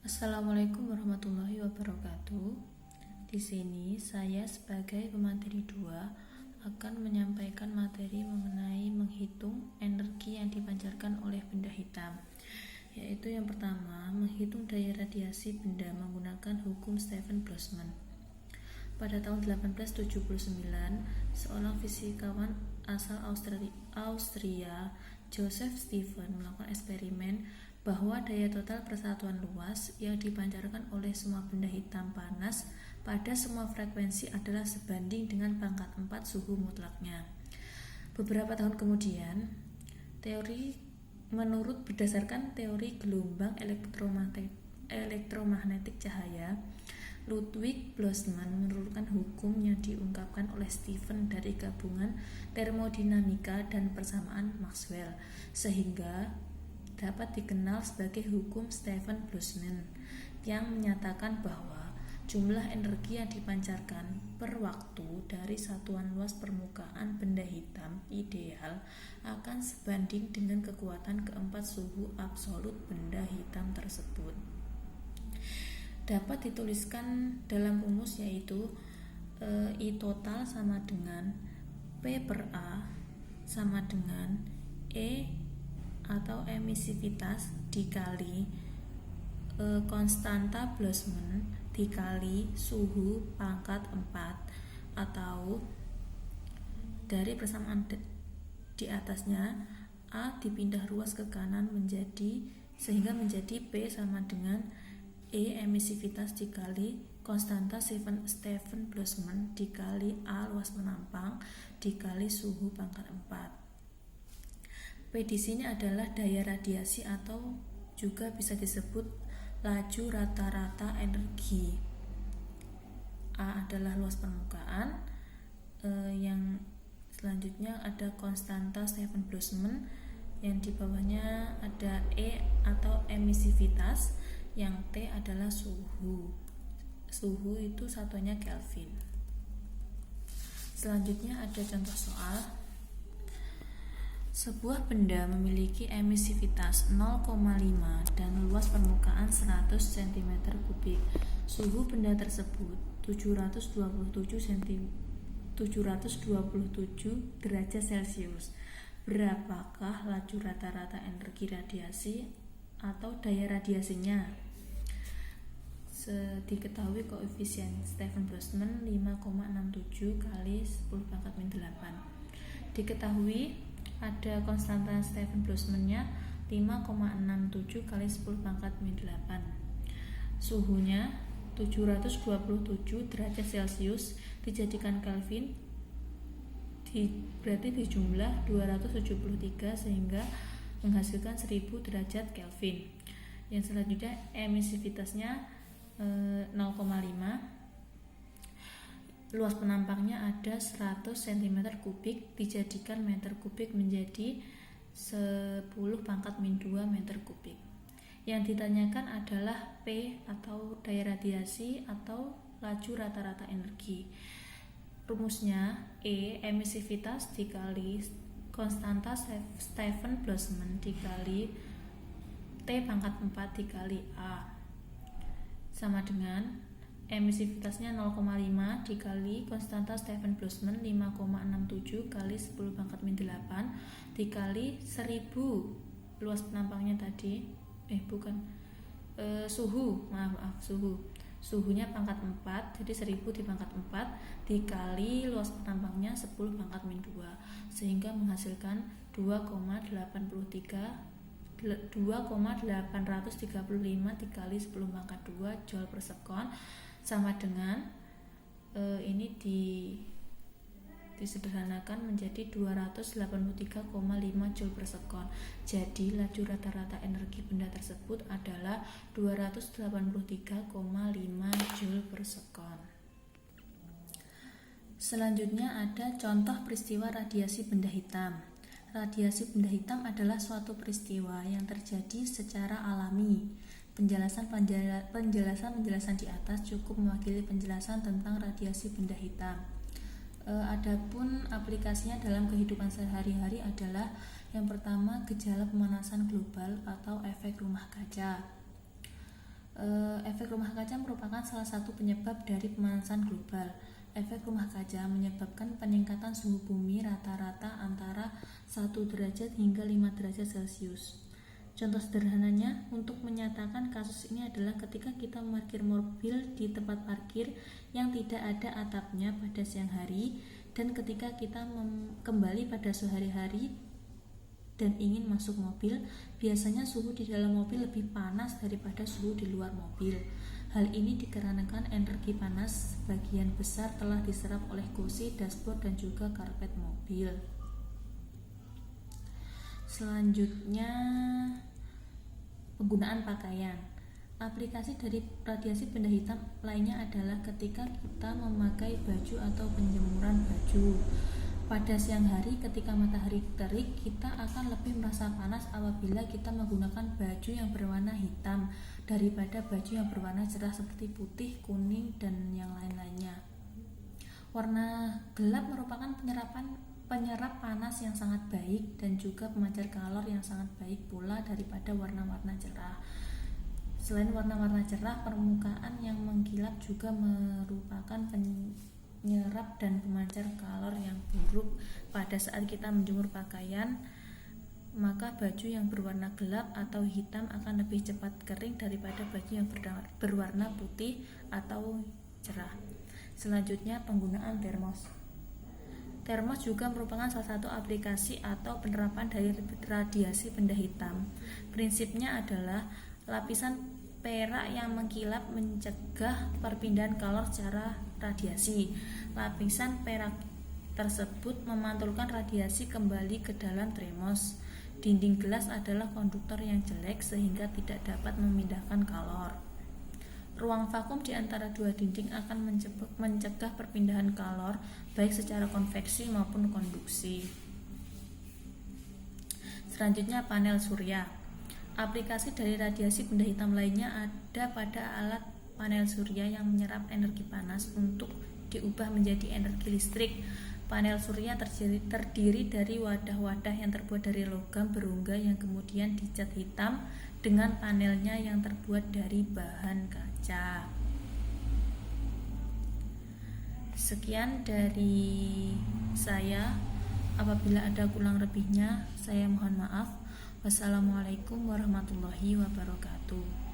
Assalamualaikum warahmatullahi wabarakatuh. Di sini saya sebagai pemateri 2 akan menyampaikan materi mengenai menghitung energi yang dipancarkan oleh benda hitam. Yaitu yang pertama, menghitung daya radiasi benda menggunakan hukum Stephen Boltzmann. Pada tahun 1879, seorang fisikawan asal Austria, Joseph Stephen, melakukan eksperimen bahwa daya total persatuan luas yang dipancarkan oleh semua benda hitam panas pada semua frekuensi adalah sebanding dengan pangkat 4 suhu mutlaknya. Beberapa tahun kemudian, berdasarkan teori gelombang elektromagnetik cahaya, Ludwig Boltzmann menurunkan hukum yang diungkapkan oleh Stephen dari gabungan termodinamika dan persamaan Maxwell, sehingga dapat dikenal sebagai hukum Stephen Boltzmann yang menyatakan bahwa jumlah energi yang dipancarkan per waktu dari satuan luas permukaan benda hitam ideal akan sebanding dengan kekuatan keempat suhu absolut benda hitam tersebut. Dapat dituliskan dalam rumus yaitu I total sama dengan P per A sama dengan E atau emisivitas dikali konstanta Boltzmann dikali suhu pangkat 4, atau dari persamaan di atasnya A dipindah ruas ke kanan sehingga menjadi P sama dengan E emisivitas dikali konstanta Stephen Boltzmann dikali A luas penampang dikali suhu pangkat 4. P di sini adalah daya radiasi atau juga bisa disebut laju rata-rata energi. A adalah luas permukaan. Yang selanjutnya ada konstanta Stephen Boltzmann, yang di bawahnya ada E atau emisivitas, yang T adalah suhu. Suhu itu satuannya Kelvin. Selanjutnya ada contoh soal. Sebuah benda memiliki emisivitas 0,5 dan luas permukaan 100 cm3. Suhu benda tersebut 727 derajat Celcius. Berapakah laju rata-rata energi radiasi atau daya radiasinya? Diketahui koefisien Stephen Boltzmann 5,67 kali 10⁻⁸. Diketahui ada konstanta Stephen Boltzmann-nya 5,67 kali 10⁻⁸. Suhunya 727 derajat Celcius dijadikan Kelvin berarti dijumlah 273 sehingga menghasilkan 1000 derajat Kelvin. Yang selanjutnya emisivitasnya 0,5. Luas penampangnya ada 100 cm3 dijadikan meter kubik menjadi 10⁻²m². Yang ditanyakan adalah P atau daya radiasi atau laju rata-rata energi. Rumusnya E emisivitas dikali konstanta Stephen Boltzmann dikali T pangkat 4 dikali A sama dengan emisivitasnya 0,5 dikali konstanta Stephen Boltzmann 5,67 kali 10⁻⁸ dikali 1000 luas penampangnya tadi suhunya pangkat 4, jadi 1000 di pangkat 4 dikali luas penampangnya 10⁻², sehingga menghasilkan 2,835 dikali 10⁻², joule per sekon, sama dengan ini disederhanakan menjadi 283,5 joule per sekon. Jadi laju rata-rata energi benda tersebut adalah 283,5 joule per sekon. Selanjutnya ada contoh peristiwa radiasi benda hitam. Radiasi benda hitam adalah suatu peristiwa yang terjadi secara alami. Penjelasan di atas cukup mewakili penjelasan tentang radiasi benda hitam. Adapun aplikasinya dalam kehidupan sehari-hari adalah yang pertama, gejala pemanasan global atau efek rumah kaca. Efek rumah kaca merupakan salah satu penyebab dari pemanasan global. Efek rumah kaca menyebabkan peningkatan suhu bumi rata-rata antara 1 derajat hingga 5 derajat Celcius. Contoh sederhananya untuk menyatakan kasus ini adalah ketika kita memarkir mobil di tempat parkir yang tidak ada atapnya pada siang hari, dan ketika kita kembali pada sore hari dan ingin masuk mobil, biasanya suhu di dalam mobil lebih panas daripada suhu di luar mobil. Hal ini dikarenakan energi panas sebagian besar telah diserap oleh kursi, dashboard, dan juga karpet mobil. Selanjutnya, penggunaan pakaian. Aplikasi dari radiasi benda hitam lainnya adalah ketika kita memakai baju atau penjemuran baju. Pada siang hari ketika matahari terik, kita akan lebih merasa panas apabila kita menggunakan baju yang berwarna hitam daripada baju yang berwarna cerah seperti putih, kuning, dan yang lain-lainnya. Warna gelap merupakan penyerap panas yang sangat baik dan juga pemancar kalor yang sangat baik pula daripada warna-warna cerah. Selain warna-warna cerah, permukaan yang mengkilap juga merupakan penyerap dan pemancar kalor yang buruk. Pada saat kita menjemur pakaian, maka baju yang berwarna gelap atau hitam akan lebih cepat kering daripada baju yang berwarna putih atau cerah. Selanjutnya, penggunaan termos. Termos juga merupakan salah satu aplikasi atau penerapan dari radiasi benda hitam. Prinsipnya adalah lapisan perak yang mengkilap mencegah perpindahan kalor secara radiasi. Lapisan perak tersebut memantulkan radiasi kembali ke dalam termos. Dinding gelas adalah konduktor yang jelek sehingga tidak dapat memindahkan kalor. Ruang vakum di antara dua dinding akan mencegah perpindahan kalor baik secara konveksi maupun konduksi. Selanjutnya, panel surya. Aplikasi dari radiasi benda hitam lainnya ada pada alat panel surya yang menyerap energi panas untuk diubah menjadi energi listrik. Panel surya terdiri dari wadah-wadah yang terbuat dari logam berongga yang kemudian dicat hitam dengan panelnya yang terbuat dari bahan kaca. Sekian dari saya. Apabila ada kurang lebihnya, saya mohon maaf. Wassalamualaikum warahmatullahi wabarakatuh.